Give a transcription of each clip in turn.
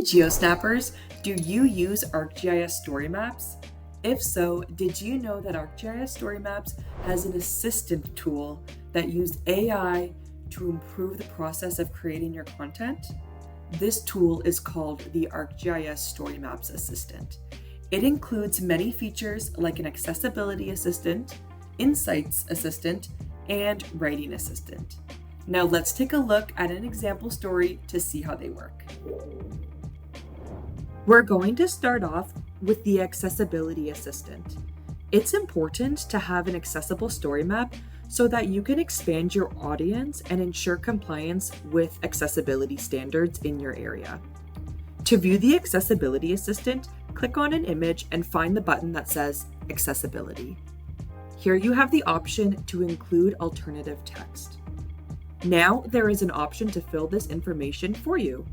GeoSnappers, do you use ArcGIS StoryMaps? If so, did you know that ArcGIS StoryMaps has an assistant tool that uses AI to improve the process of creating your content? This tool is called the ArcGIS StoryMaps Assistant. It includes many features like an accessibility assistant, insights assistant, and writing assistant. Now let's take a look at an example story to see how they work. We're going to start off with the accessibility assistant. It's important to have an accessible story map so that you can expand your audience and ensure compliance with accessibility standards in your area. To view the accessibility assistant, click on an image and find the button that says Accessibility. Here you have the option to include alternative text. Now there is an option to fill this information for you.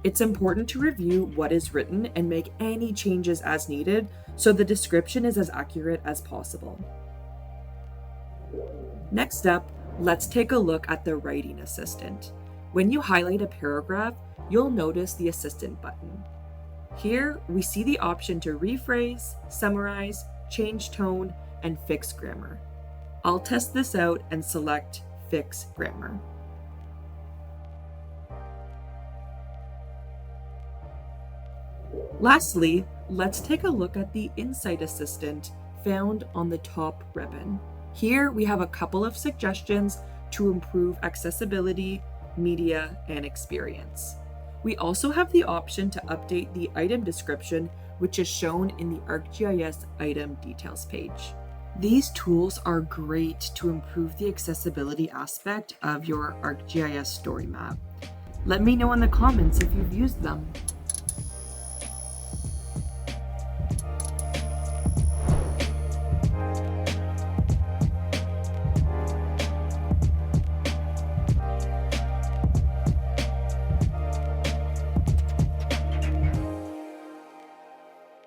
It's important to review what is written and make any changes as needed so the description is as accurate as possible. Next up, let's take a look at the writing assistant. When you highlight a paragraph, you'll notice the assistant button. Here, we see the option to rephrase, summarize, change tone, and fix grammar. I'll test this out and select Fix Grammar. Lastly, let's take a look at the Insight Assistant found on the top ribbon. Here we have a couple of suggestions to improve accessibility, media, and experience. We also have the option to update the item description, which is shown in the ArcGIS item details page. These tools are great to improve the accessibility aspect of your ArcGIS story map. Let me know in the comments if you've used them.